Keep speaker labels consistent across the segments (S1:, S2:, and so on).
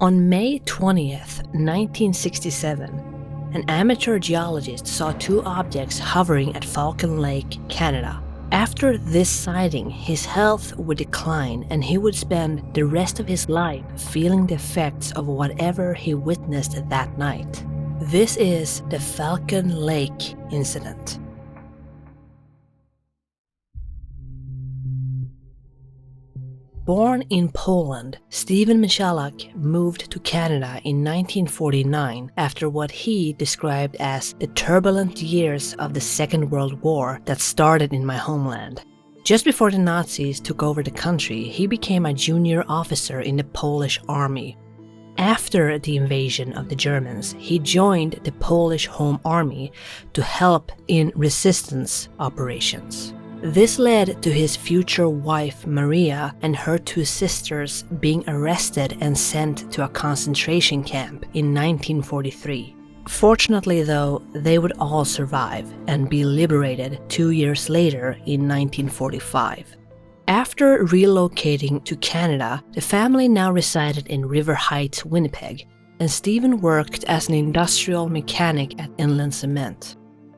S1: On May 20th, 1967, an amateur geologist saw two objects hovering at Falcon Lake, Canada. After this sighting, his health would decline and he would spend the rest of his life feeling the effects of whatever he witnessed that night. This is the Falcon Lake Incident. Born in Poland, Stephen Michalak moved to Canada in 1949 after what he described as the turbulent years of the Second World War that started in my homeland. Just before the Nazis took over the country, he became a junior officer in the Polish army. After the invasion of the Germans, he joined the Polish Home Army to help in resistance operations. This led to his future wife Maria and her two sisters being arrested and sent to a concentration camp in 1943. Fortunately though, they would all survive and be liberated 2 years later in 1945. After relocating to Canada, the family now resided in River Heights, Winnipeg, and Stephen worked as an industrial mechanic at Inland Cement.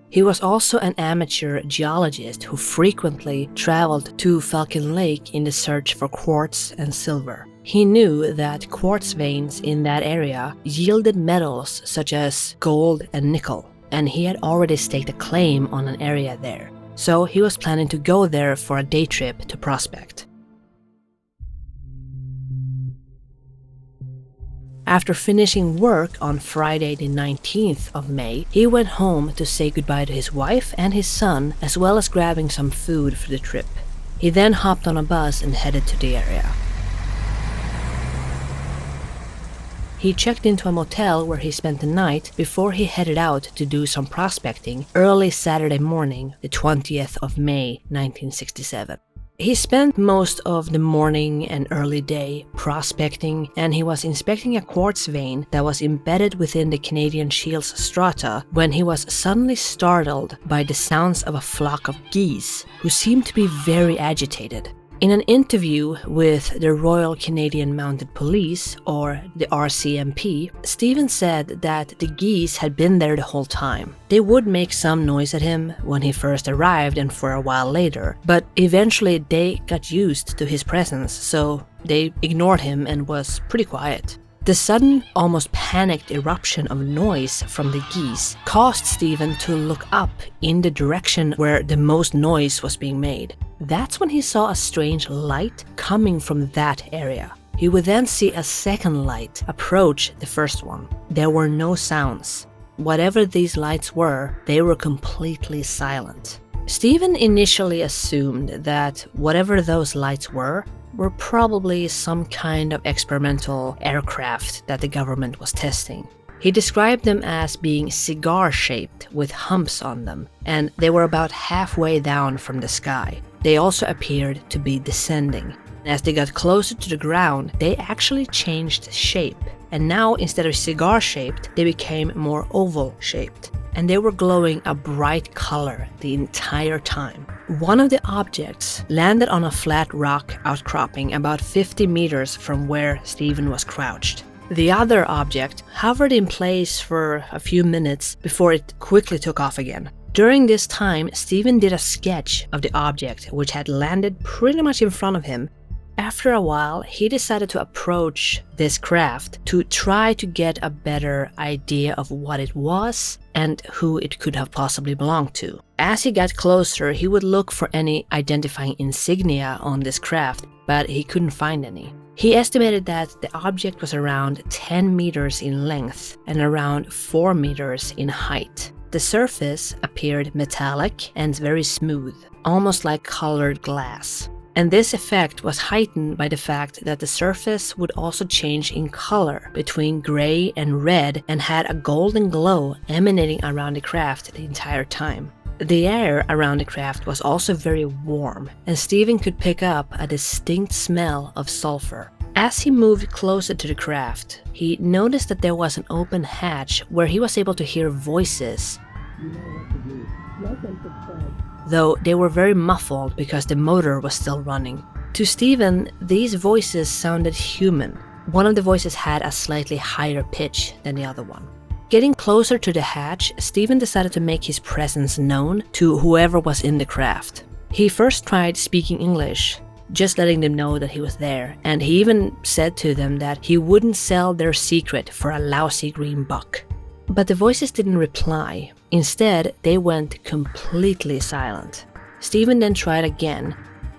S1: He was also an amateur geologist who frequently traveled to Falcon Lake in the search for quartz and silver. He knew that quartz veins in that area yielded metals such as gold and nickel, and he had already staked a claim on an area there. So he was planning to go there for a day trip to prospect. After finishing work on Friday the 19th of May, he went home to say goodbye to his wife and his son, as well as grabbing some food for the trip. He then hopped on a bus and headed to the area. He checked into a motel where he spent the night before he headed out to do some prospecting early Saturday morning, the 20th of May, 1967. He spent most of the morning and early day prospecting, and he was inspecting a quartz vein that was embedded within the Canadian Shields strata when he was suddenly startled by the sounds of a flock of geese who seemed to be very agitated. In an interview with the Royal Canadian Mounted Police, or the RCMP, Stephen said that the geese had been there the whole time. They would make some noise at him when he first arrived and for a while later, but eventually they got used to his presence, so they ignored him and was pretty quiet. The sudden, almost panicked eruption of noise from the geese caused Stephen to look up in the direction where the most noise was being made. That's when he saw a strange light coming from that area. He would then see a second light approach the first one. There were no sounds. Whatever these lights were, they were completely silent. Stephen initially assumed that whatever those lights were probably some kind of experimental aircraft that the government was testing. He described them as being cigar-shaped with humps on them, and they were about halfway down from the sky. They also appeared to be descending. As they got closer to the ground, they actually changed shape, and now instead of cigar-shaped, they became more oval-shaped. And they were glowing a bright color the entire time. One of the objects landed on a flat rock outcropping about 50 meters from where Stephen was crouched. The other object hovered in place for a few minutes before it quickly took off again. During this time, Stephen did a sketch of the object which had landed pretty much in front of him. After a while, he decided to approach this craft to try to get a better idea of what it was and who it could have possibly belonged to. As he got closer, he would look for any identifying insignia on this craft, but he couldn't find any. He estimated that the object was around 10 meters in length and around 4 meters in height. The surface appeared metallic and very smooth, almost like colored glass. And this effect was heightened by the fact that the surface would also change in color between gray and red and had a golden glow emanating around the craft the entire time. The air around the craft was also very warm, and Stephen could pick up a distinct smell of sulfur. As he moved closer to the craft, he noticed that there was an open hatch where he was able to hear voices. Though they were very muffled because the motor was still running. To Stephen, these voices sounded human. One of the voices had a slightly higher pitch than the other one. Getting closer to the hatch, Stephen decided to make his presence known to whoever was in the craft. He first tried speaking English, just letting them know that he was there, and he even said to them that he wouldn't sell their secret for a lousy green buck. But the voices didn't reply. Instead, they went completely silent. Stephen then tried again.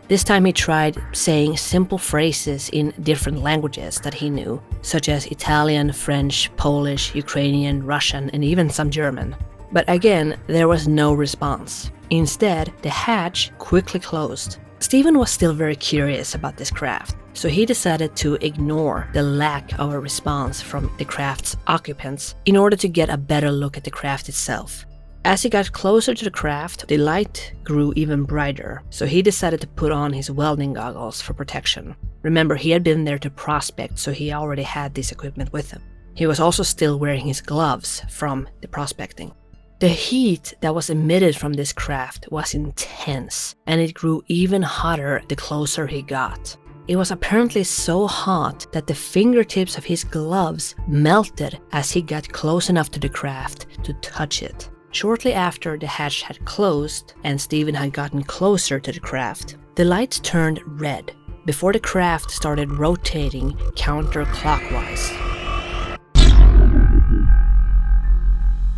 S1: This time he tried saying simple phrases in different languages that he knew, such as Italian, French, Polish, Ukrainian, Russian, and even some German. But again, there was no response. Instead, the hatch quickly closed. Stephen was still very curious about this craft, so he decided to ignore the lack of a response from the craft's occupants in order to get a better look at the craft itself. As he got closer to the craft, the light grew even brighter, so he decided to put on his welding goggles for protection. Remember, he had been there to prospect, so he already had this equipment with him. He was also still wearing his gloves from the prospecting. The heat that was emitted from this craft was intense, and it grew even hotter the closer he got. It was apparently so hot that the fingertips of his gloves melted as he got close enough to the craft to touch it. Shortly after the hatch had closed and Stephen had gotten closer to the craft, the lights turned red before the craft started rotating counterclockwise.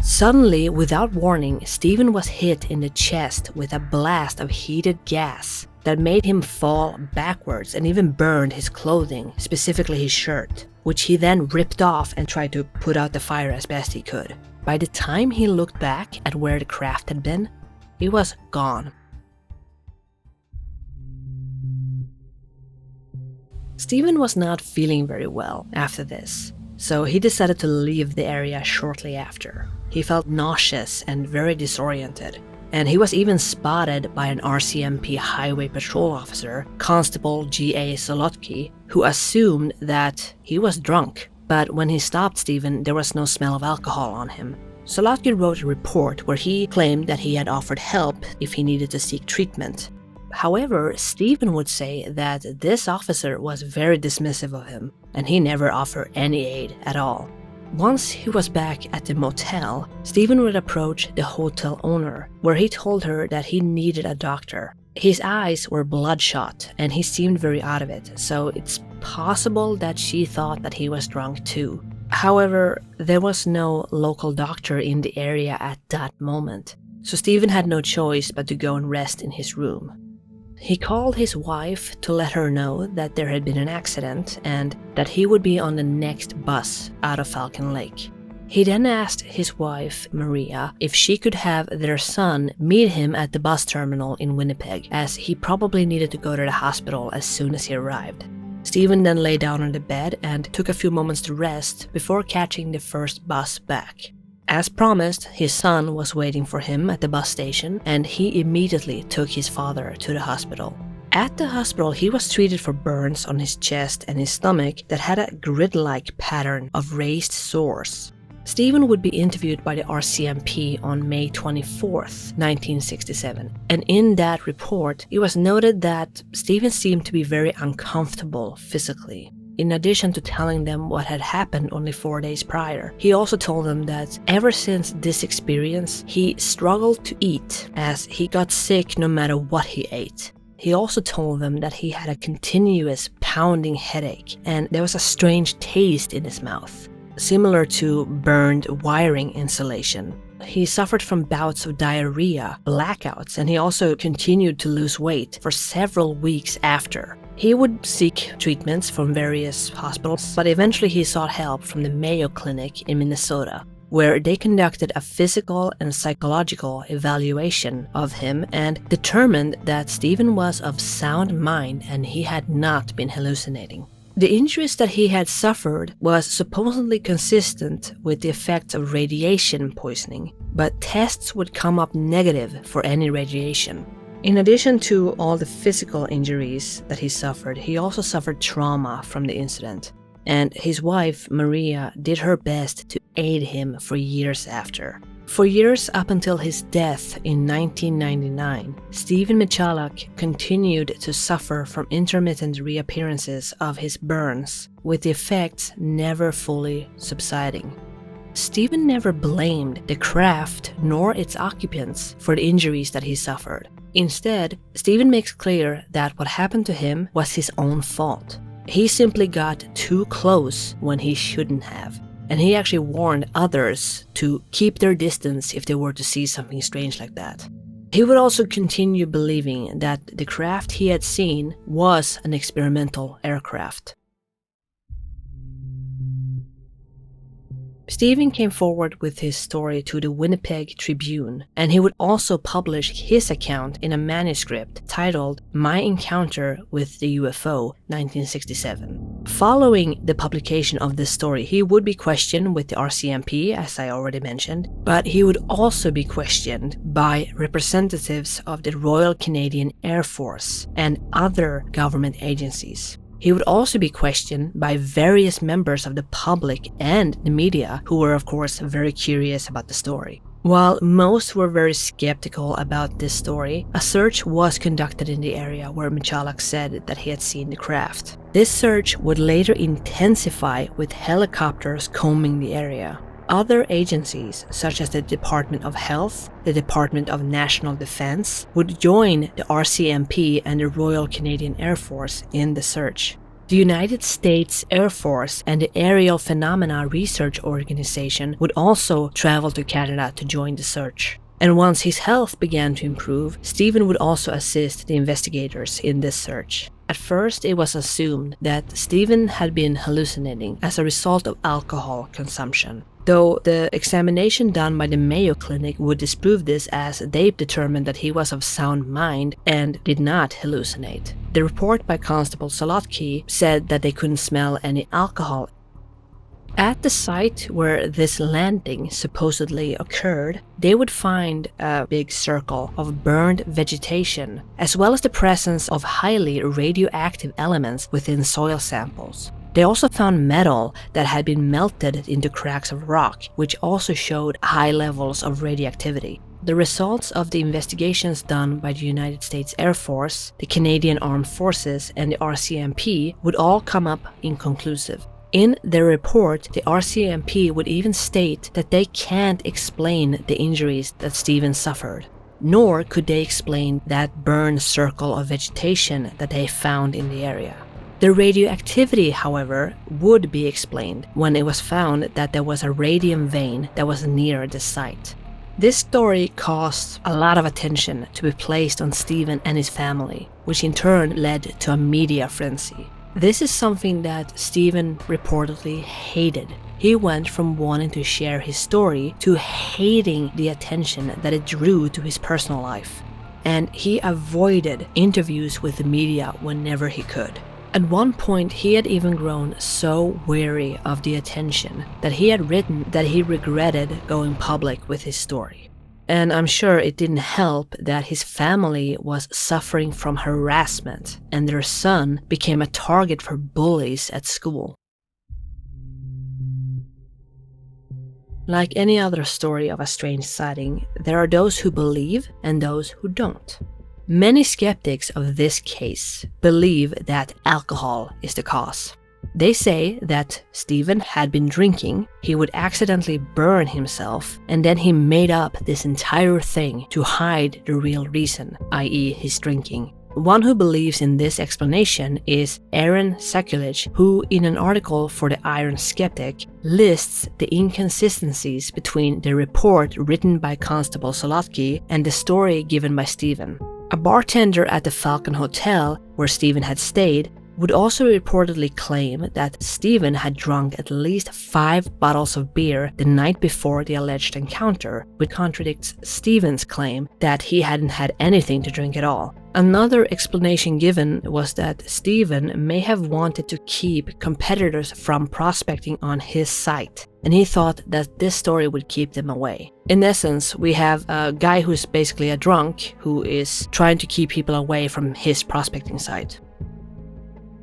S1: Suddenly, without warning, Stephen was hit in the chest with a blast of heated gas that made him fall backwards and even burned his clothing, specifically his shirt, which he then ripped off and tried to put out the fire as best he could. By the time he looked back at where the craft had been, it was gone. Stephen was not feeling very well after this, so he decided to leave the area shortly after. He felt nauseous and very disoriented, and he was even spotted by an RCMP highway patrol officer, Constable G.A. Solotki, who assumed that he was drunk. But when he stopped Stephen, there was no smell of alcohol on him. Solotki wrote a report where he claimed that he had offered help if he needed to seek treatment. However, Stephen would say that this officer was very dismissive of him, and he never offered any aid at all. Once he was back at the motel, Stephen would approach the hotel owner, where he told her that he needed a doctor. His eyes were bloodshot, and he seemed very out of it, so it's possible that she thought that he was drunk too. However, there was no local doctor in the area at that moment, so Stephen had no choice but to go and rest in his room. He called his wife to let her know that there had been an accident and that he would be on the next bus out of Falcon Lake. He then asked his wife, Maria, if she could have their son meet him at the bus terminal in Winnipeg, as he probably needed to go to the hospital as soon as he arrived. Stephen then lay down on the bed and took a few moments to rest before catching the first bus back. As promised, his son was waiting for him at the bus station, and he immediately took his father to the hospital. At the hospital, he was treated for burns on his chest and his stomach that had a grid-like pattern of raised sores. Stephen would be interviewed by the RCMP on May 24th, 1967, and in that report, it was noted that Stephen seemed to be very uncomfortable physically. In addition to telling them what had happened only 4 days prior, he also told them that ever since this experience, he struggled to eat as he got sick no matter what he ate. He also told them that he had a continuous pounding headache and there was a strange taste in his mouth, similar to burned wiring insulation. He suffered from bouts of diarrhea, blackouts, and he also continued to lose weight for several weeks after. He would seek treatments from various hospitals, but eventually he sought help from the Mayo Clinic in Minnesota, where they conducted a physical and psychological evaluation of him and determined that Stephen was of sound mind and he had not been hallucinating. The injuries that he had suffered was supposedly consistent with the effects of radiation poisoning, but tests would come up negative for any radiation. In addition to all the physical injuries that he suffered, he also suffered trauma from the incident, and his wife, Maria, did her best to aid him for years after. For years up until his death in 1999, Stephen Michalak continued to suffer from intermittent reappearances of his burns, with the effects never fully subsiding. Stephen never blamed the craft nor its occupants for the injuries that he suffered. Instead, Stephen makes clear that what happened to him was his own fault. He simply got too close when he shouldn't have. And he actually warned others to keep their distance if they were to see something strange like that. He would also continue believing that the craft he had seen was an experimental aircraft. Stephen came forward with his story to the Winnipeg Tribune, and he would also publish his account in a manuscript titled My Encounter with the UFO, 1967. Following the publication of this story, he would be questioned with the RCMP, as I already mentioned, but he would also be questioned by representatives of the Royal Canadian Air Force and other government agencies. He would also be questioned by various members of the public and the media, who were of course very curious about the story. While most were very skeptical about this story, a search was conducted in the area where Michalak said that he had seen the craft. This search would later intensify with helicopters combing the area. Other agencies, such as the Department of Health, the Department of National Defense, would join the RCMP and the Royal Canadian Air Force in the search. The United States Air Force and the Aerial Phenomena Research Organization would also travel to Canada to join the search. And once his health began to improve, Stephen would also assist the investigators in this search. At first, it was assumed that Stephen had been hallucinating as a result of alcohol consumption, though the examination done by the Mayo Clinic would disprove this, as they determined that he was of sound mind and did not hallucinate. The report by Constable Solotki said that they couldn't smell any alcohol. At the site where this landing supposedly occurred, they would find a big circle of burned vegetation, as well as the presence of highly radioactive elements within soil samples. They also found metal that had been melted into cracks of rock, which also showed high levels of radioactivity. The results of the investigations done by the United States Air Force, the Canadian Armed Forces, and the RCMP would all come up inconclusive. In their report, the RCMP would even state that they can't explain the injuries that Stephen suffered, nor could they explain that burned circle of vegetation that they found in the area. The radioactivity, however, would be explained when it was found that there was a radium vein that was near the site. This story caused a lot of attention to be placed on Stephen and his family, which in turn led to a media frenzy. This is something that Stephen reportedly hated. He went from wanting to share his story to hating the attention that it drew to his personal life. And he avoided interviews with the media whenever he could. At one point, he had even grown so weary of the attention that he had written that he regretted going public with his story. And I'm sure it didn't help that his family was suffering from harassment and their son became a target for bullies at school. Like any other story of a strange sighting, there are those who believe and those who don't. Many skeptics of this case believe that alcohol is the cause. They say that Stephen had been drinking, he would accidentally burn himself, and then he made up this entire thing to hide the real reason, i.e. his drinking. One who believes in this explanation is Aaron Sekulich, who in an article for the Iron Skeptic lists the inconsistencies between the report written by Constable Solotki and the story given by Stephen. A bartender at the Falcon Hotel, where Stephen had stayed, would also reportedly claim that Stephen had drunk at least 5 bottles of beer the night before the alleged encounter, which contradicts Stephen's claim that he hadn't had anything to drink at all. Another explanation given was that Stephen may have wanted to keep competitors from prospecting on his site, and he thought that this story would keep them away. In essence, we have a guy who's basically a drunk who is trying to keep people away from his prospecting site.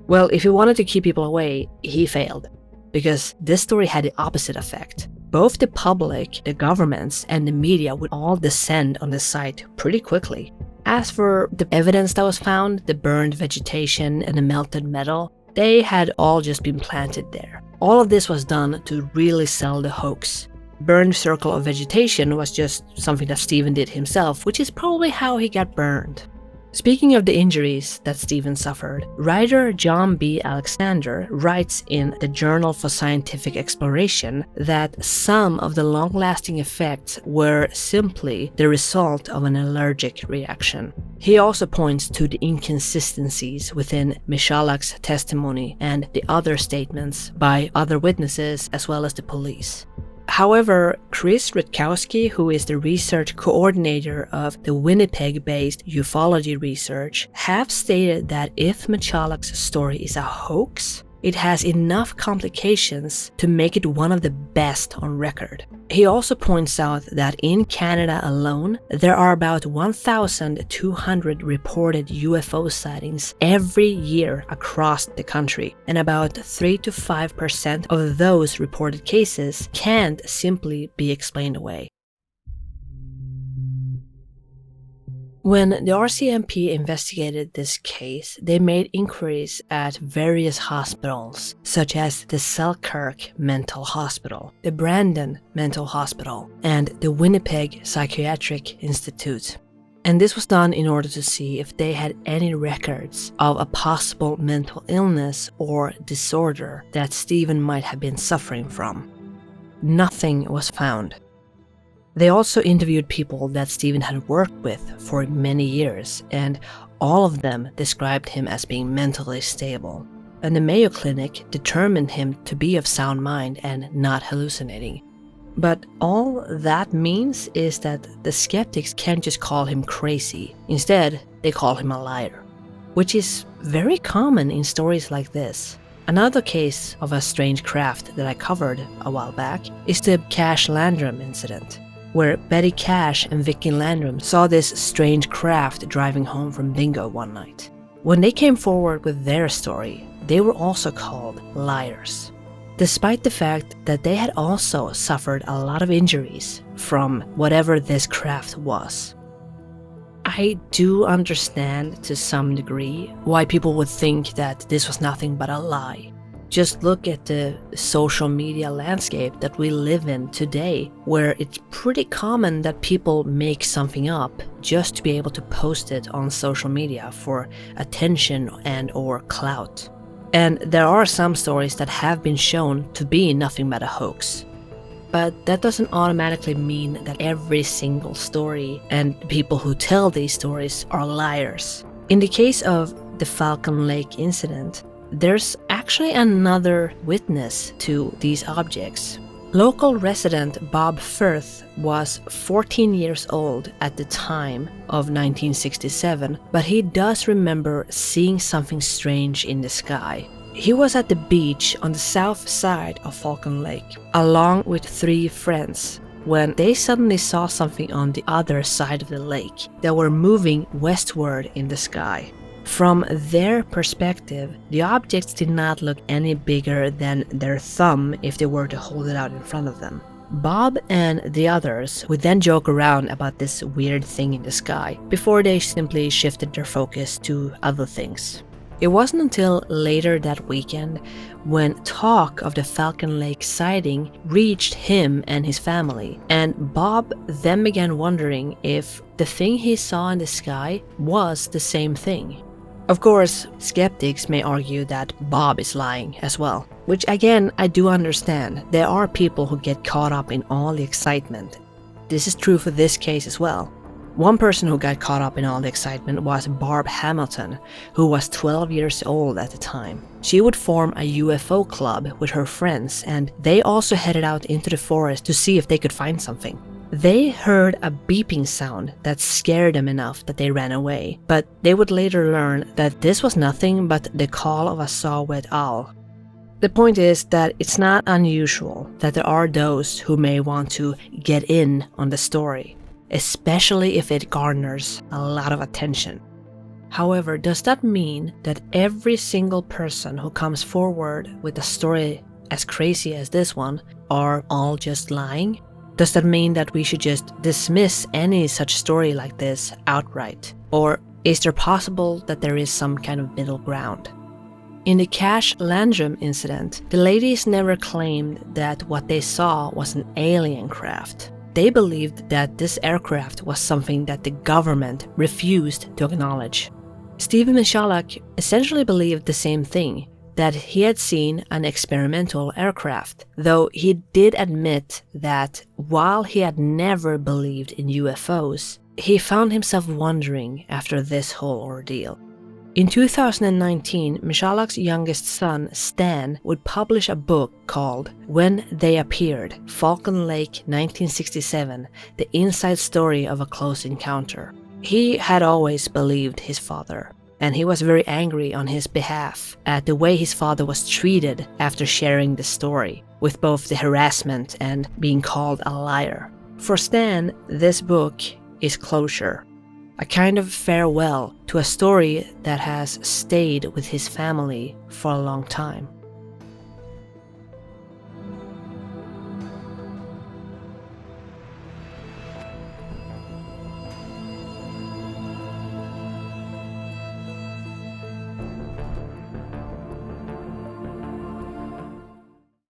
S1: Well, if he wanted to keep people away, he failed, because this story had the opposite effect. both the public, the governments, and the media would all descend on the site pretty quickly. As for the evidence that was found, the burned vegetation and the melted metal, they had all just been planted there. All of this was done to really sell the hoax. Burned circle of vegetation was just something that Stephen did himself, which is probably how he got burned. Speaking of the injuries that Stephen suffered, writer John B. Alexander writes in the Journal for Scientific Exploration that some of the long-lasting effects were simply the result of an allergic reaction. He also points to the inconsistencies within Michalak's testimony and the other statements by other witnesses as well as the police. However, Chris Rutkowski, who is the research coordinator of the Winnipeg-based ufology research, have stated that if Michalak's story is a hoax, it has enough complications to make it one of the best on record. He also points out that in Canada alone, there are about 1,200 reported UFO sightings every year across the country, and about 3 to 5% of those reported cases can't simply be explained away. When the RCMP investigated this case, they made inquiries at various hospitals, such as the Selkirk Mental Hospital, the Brandon Mental Hospital, and the Winnipeg Psychiatric Institute. And this was done in order to see if they had any records of a possible mental illness or disorder that Stephen might have been suffering from. Nothing was found. They also interviewed people that Stephen had worked with for many years, and all of them described him as being mentally stable. And the Mayo Clinic determined him to be of sound mind and not hallucinating. But all that means is that the skeptics can't just call him crazy. Instead, they call him a liar, which is very common in stories like this. Another case of a strange craft that I covered a while back is the Cash Landrum incident, where Betty Cash and Vicky Landrum saw this strange craft driving home from bingo one night. When they came forward with their story, they were also called liars, despite the fact that they had also suffered a lot of injuries from whatever this craft was. I do understand to some degree why people would think that this was nothing but a lie. Just look at the social media landscape that we live in today, where it's pretty common that people make something up just to be able to post it on social media for attention and/or clout. And there are some stories that have been shown to be nothing but a hoax. But that doesn't automatically mean that every single story and people who tell these stories are liars. In the case of the Falcon Lake Incident, there's actually another witness to these objects. Local resident Bob Firth was 14 years old at the time of 1967, but he does remember seeing something strange in the sky. He was at the beach on the south side of Falcon Lake, along with 3 friends, when they suddenly saw something on the other side of the lake that were moving westward in the sky. From their perspective, the objects did not look any bigger than their thumb if they were to hold it out in front of them. Bob and the others would then joke around about this weird thing in the sky before they simply shifted their focus to other things. It wasn't until later that weekend when talk of the Falcon Lake sighting reached him and his family, and Bob then began wondering if the thing he saw in the sky was the same thing. Of course, skeptics may argue that Bob is lying as well, which again, I do understand. There are people who get caught up in all the excitement. This is true for this case as well. One person who got caught up in all the excitement was Barb Hamilton, who was 12 years old at the time. She would form a UFO club with her friends, and they also headed out into the forest to see if they could find something. They heard a beeping sound that scared them enough that they ran away, but they would later learn that this was nothing but the call of a saw-whet owl. The point is that it's not unusual that there are those who may want to get in on the story, especially if it garners a lot of attention. However, does that mean that every single person who comes forward with a story as crazy as this one, are all just lying? Does that mean that we should just dismiss any such story like this outright? Or is there possible that there is some kind of middle ground? In the Cache Landrum incident, the ladies never claimed that what they saw was an alien craft. They believed that this aircraft was something that the government refused to acknowledge. Stephen Michalak essentially believed the same thing, that he had seen an experimental aircraft, though he did admit that while he had never believed in UFOs, he found himself wondering after this whole ordeal. In 2019, Michalak's youngest son, Stan, would publish a book called When They Appeared, Falcon Lake 1967, The Inside Story of a Close Encounter. He had always believed his father, and he was very angry on his behalf at the way his father was treated after sharing the story, with both the harassment and being called a liar. For Stan, this book is closure. A kind of farewell to a story that has stayed with his family for a long time.